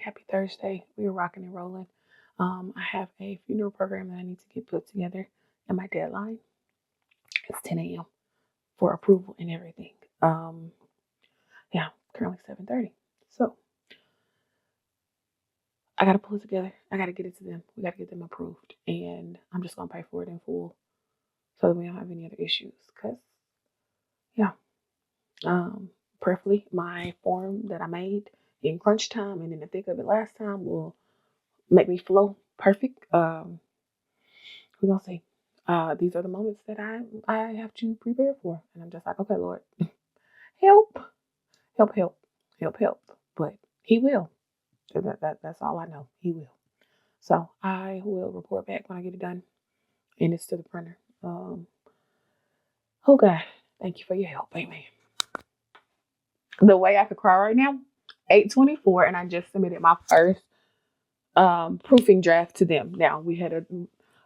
Happy Thursday. We are rocking and rolling. I have a funeral program that I need to get put together, and my deadline is 10 a.m. for approval and everything. Yeah, currently 7:30. So I gotta pull it together. I gotta get it to them. We gotta get them approved, and I'm just gonna pay for it in full so that we don't have any other issues. Cause yeah, preferably my form that I made in crunch time and in the thick of it last time will make me flow perfect. We're gonna see. These are the moments that I have to prepare for, and I'm just like, okay, Lord, help, help, help, help, help. But He will. That's all I know. He will. So I will report back when I get it done, and it's to the printer. Oh God, thank you for your help, Amen. The way I could cry right now, 8:24, and I just submitted my first proofing draft to them. Now we had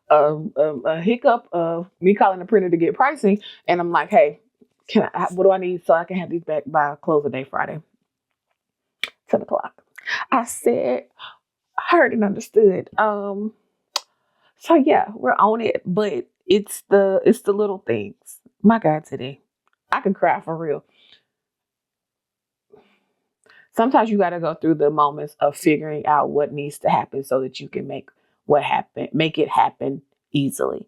a hiccup of me calling the printer to get pricing, and I'm like, hey, what do I need so I can have these back by close of day Friday, 10 o'clock. I said, heard and understood. So yeah, we're on it, but it's the little things. My God, today I can cry for real. Sometimes you got to go through the moments of figuring out what needs to happen so that you can make it happen easily.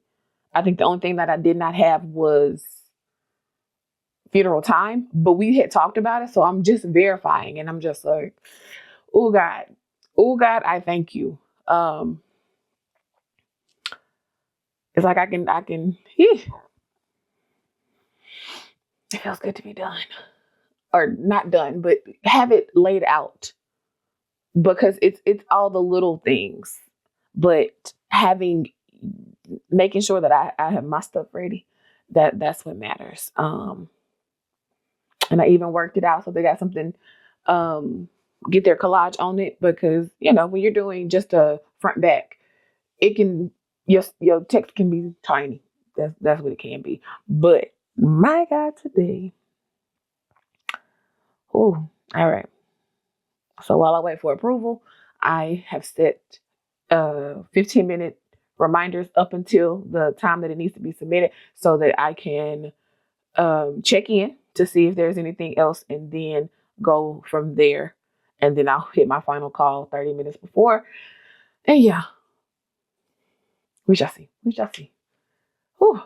I think the only thing that I did not have was funeral time, but we had talked about it. So I'm just verifying, and I'm just like, oh God, I thank you. It's like I can, it feels good to be done, or not done, but have it laid out, because it's all the little things, but making sure that I have my stuff ready, that's what matters. And I even worked it out so they got something, get their collage on it, because when you're doing just a front back, it can your text can be tiny. That's what it can be. But my God, today, oh, all right. So while I wait for approval, I have set 15-minute reminders up until the time that it needs to be submitted, so that I can check in to see if there's anything else, and then go from there. And then I'll hit my final call 30 minutes before. And yeah, we shall see. We shall see. Whew.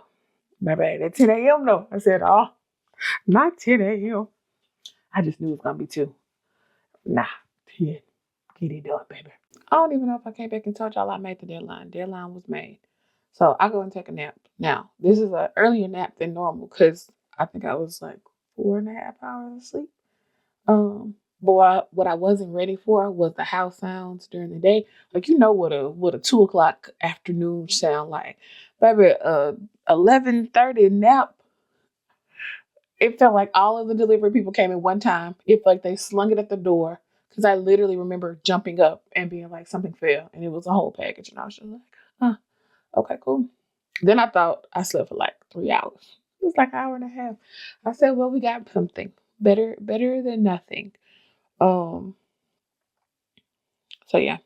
My bad. At 10 a.m. though. I said, oh, not 10 a.m. I just knew it was going to be 2. Nah, 10. Get it done, baby. I don't even know if I came back and told y'all I made the deadline. Deadline was made. So I go and take a nap. Now, this is an earlier nap than normal, because I think I was like 4.5 hours asleep. But what I wasn't ready for was the house sounds during the day. Like, what a 2 o'clock afternoon sound like. Baby, 11:30 nap. It felt like all of the delivery people came in one time. It felt like they slung it at the door. Because I literally remember jumping up and being like, something fell. And it was a whole package. And I was just like, huh, okay, cool. Then I thought I slept for like 3 hours. It was like an hour and a half. I said, well, we got something. Better than nothing. So yeah.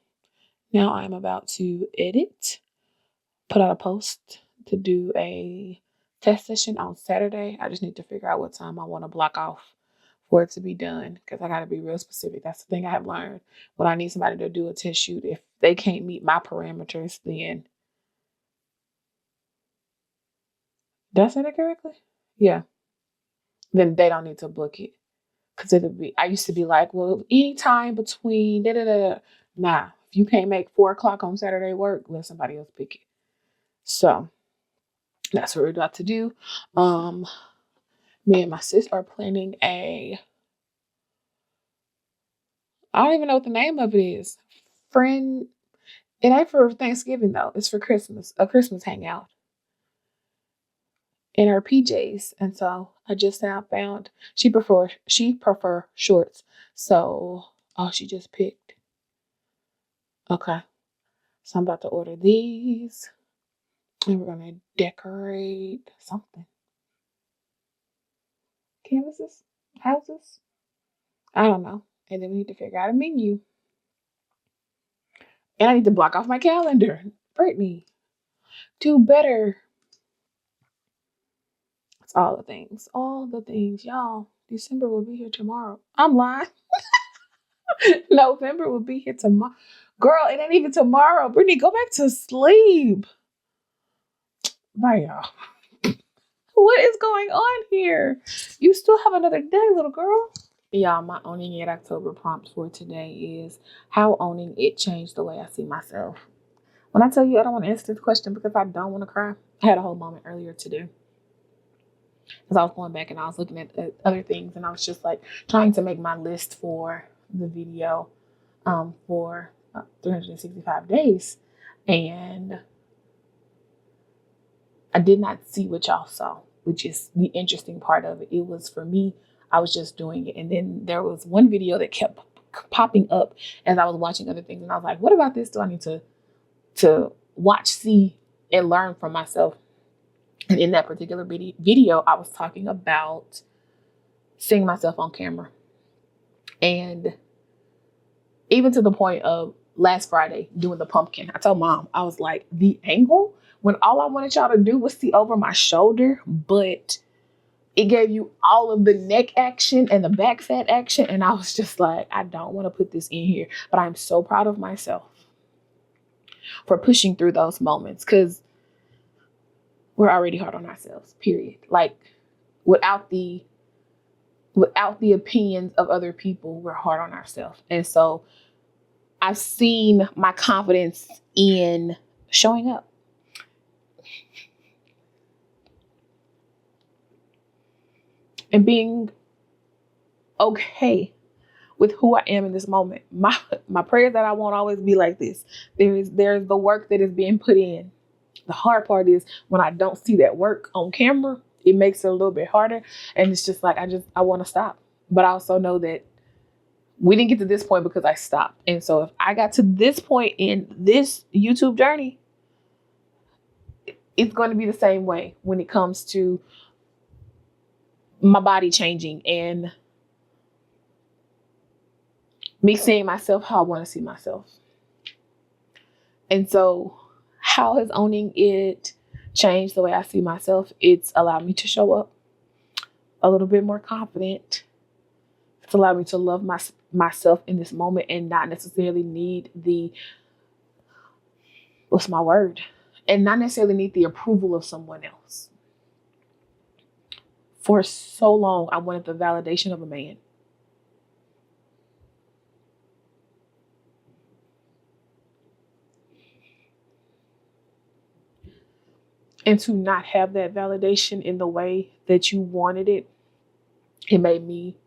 Now I'm about to edit, put out a post to do a test session on Saturday. I just need to figure out what time I want to block off for it to be done, because I got to be real specific. That's the thing I have learned. When I need somebody to do a test shoot, if they can't meet my parameters, then did I say that correctly? Yeah. Then they don't need to book it. Because I used to be like, well, anytime between da da da. Nah, if you can't make 4 o'clock on Saturday work, let somebody else pick it. So that's what we're about to do. Me and my sis are planning I don't even know what the name of it is. Friend, it ain't for Thanksgiving though. It's for Christmas, a Christmas hangout in her PJs. And so I just now found she prefer shorts. So, she just picked. Okay. So I'm about to order these, and we're going to decorate something. Canvases? Houses? I don't know. And then we need to figure out a menu. And I need to block off my calendar. Brittany, do better. It's all the things. All the things. Y'all, December will be here tomorrow. I'm lying. November will be here tomorrow. Girl, it ain't even tomorrow. Brittany, go back to sleep. Bye, y'all. What is going on here? You still have another day, little girl. Y'all, my owning it October prompt for today is how owning it changed the way I see myself. When I tell you I don't want to answer this question because I don't want to cry, I had a whole moment earlier to do. Because I was going back and I was looking at other things and I was just like trying to make my list for the video for 365 days. And I did not see what y'all saw, which is the interesting part of it. It was for me, I was just doing it. And then there was one video that kept popping up as I was watching other things. And I was like, what about this do I need to watch, see, and learn from myself? And in that particular video, I was talking about seeing myself on camera. And even to the point of last Friday doing the pumpkin, I told Mom, I was like, the angle, when all I wanted y'all to do was see over my shoulder, but it gave you all of the neck action and the back fat action. And I was just like, I don't want to put this in here, but I'm so proud of myself for pushing through those moments, because we're already hard on ourselves, period. Like without the opinions of other people, we're hard on ourselves. And so I've seen my confidence in showing up. And being okay with who I am in this moment. My prayer is that I won't always be like this. There's the work that is being put in. The hard part is when I don't see that work on camera, it makes it a little bit harder. And it's just like, I want to stop. But I also know that we didn't get to this point because I stopped. And so if I got to this point in this YouTube journey, it's going to be the same way when it comes to my body changing and me seeing myself how I want to see myself. And so how has owning it changed the way I see myself? It's allowed me to show up a little bit more confident. It's allowed me to love myself in this moment and not necessarily need and not necessarily need the approval of someone else. For so long, I wanted the validation of a man. And to not have that validation in the way that you wanted it, it made me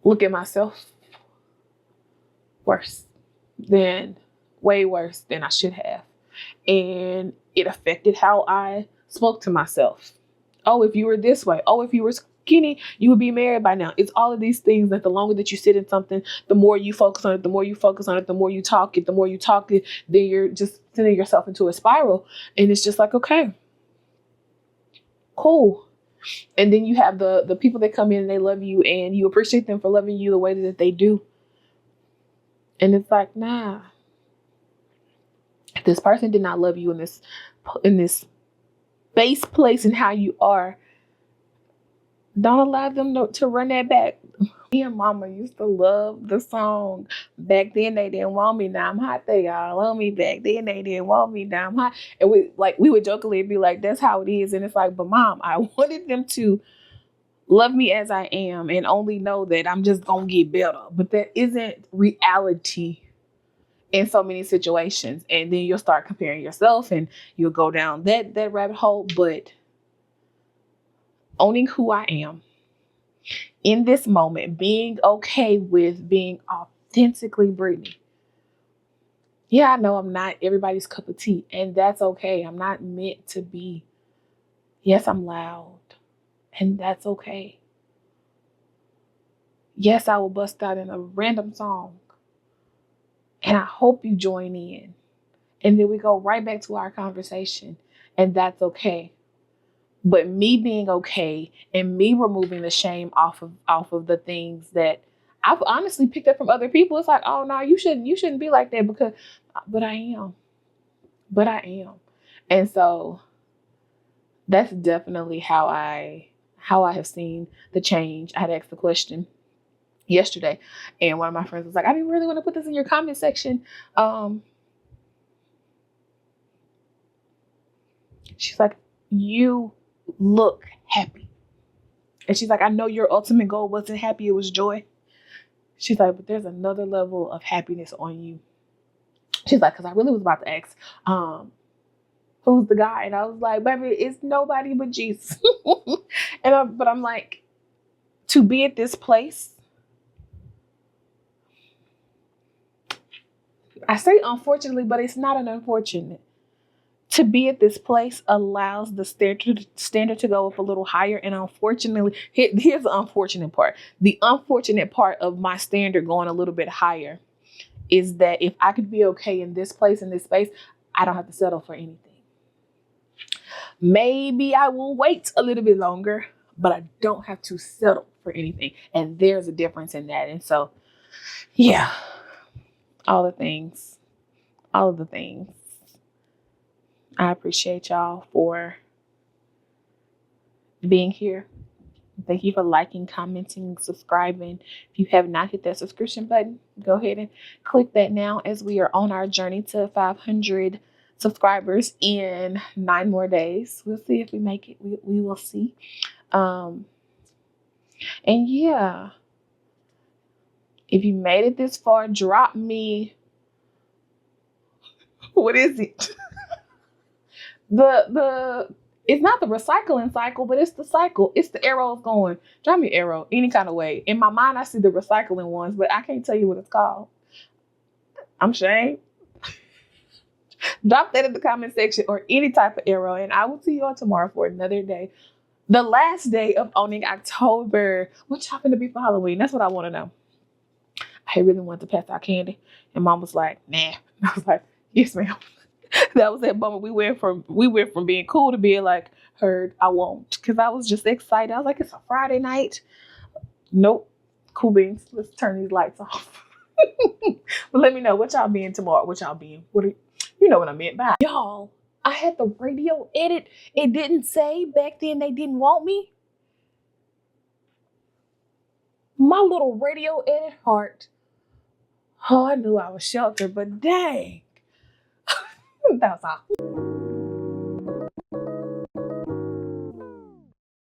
look at myself way worse than I should have. And it affected how I spoke to myself. Oh, if you were this way. Oh, if you were skinny, you would be married by now. It's all of these things that the longer that you sit in something, the more you focus on it, the more you focus on it, the more you talk it, then you're just sending yourself into a spiral. And it's just like, okay, cool. And then you have the people that come in and they love you and you appreciate them for loving you the way that they do. And it's like, nah, if this person did not love you in this base place and how you are, don't allow them to run that back. Me and Mama used to love the song. Back then they didn't want me, now I'm hot. They all love me. Back then they didn't want me, now I'm hot. And we would jokingly be like, that's how it is. And it's like, but Mom, I wanted them to love me as I am and only know that I'm just gonna get better. But that isn't reality in so many situations. And then you'll start comparing yourself and you'll go down that rabbit hole. But owning who I am in this moment, being okay with being authentically Brittany. Yeah, I know I'm not everybody's cup of tea, and that's okay. I'm not meant to be. Yes, I'm loud, and that's okay. Yes, I will bust out in a random song, and I hope you join in. And then we go right back to our conversation, and that's okay. But me being okay and me removing the shame off of the things that I've honestly picked up from other people. It's like, oh no, you shouldn't be like that, because, but I am. But I am. And so that's definitely how I have seen the change. I had asked the question yesterday, and one of my friends was like, I didn't really want to put this in your comment section. She's like, you look happy. And she's like, I know your ultimate goal wasn't happy, it was joy. She's like, but there's another level of happiness on you. She's like, because I really was about to ask, who's the guy? And I was like, baby, it's nobody but Jesus. But I'm like, to be at this place, I say unfortunately, but it's not an unfortunate. To be at this place allows the standard to go up a little higher. And unfortunately, here's the unfortunate part. The unfortunate part of my standard going a little bit higher is that if I could be okay in this place, in this space, I don't have to settle for anything. Maybe I will wait a little bit longer, but I don't have to settle for anything. And there's a difference in that. And so, yeah, all of the things. I appreciate y'all for being here. Thank you for liking, commenting, subscribing. If you have not hit that subscription button, go ahead and click that now, as we are on our journey to 500 subscribers in 9 more days. We'll see if we make it. We will see. And yeah, if you made it this far, drop me. What is it? It's not the recycling cycle, but it's the cycle. It's the arrows going. Drop me an arrow any kind of way. In my mind, I see the recycling ones, but I can't tell you what it's called. I'm ashamed. Drop that in the comment section, or any type of arrow, and I will see you all tomorrow for another day. The last day of owning October. What y'all gonna be for Halloween? That's what I want to know. I really wanted to pass out candy, and Mom was like, nah. I was like, yes, ma'am. That was that moment. We went from being cool to being like, heard, I won't. Because I was just excited. I was like, it's a Friday night. Nope. Cool beans. Let's turn these lights off. But let me know what y'all being tomorrow. What y'all being? You know what I meant. Bye. Y'all, I had the radio edit. It didn't say back then they didn't want me. My little radio edit heart. Oh, I knew I was sheltered, but dang. That was all.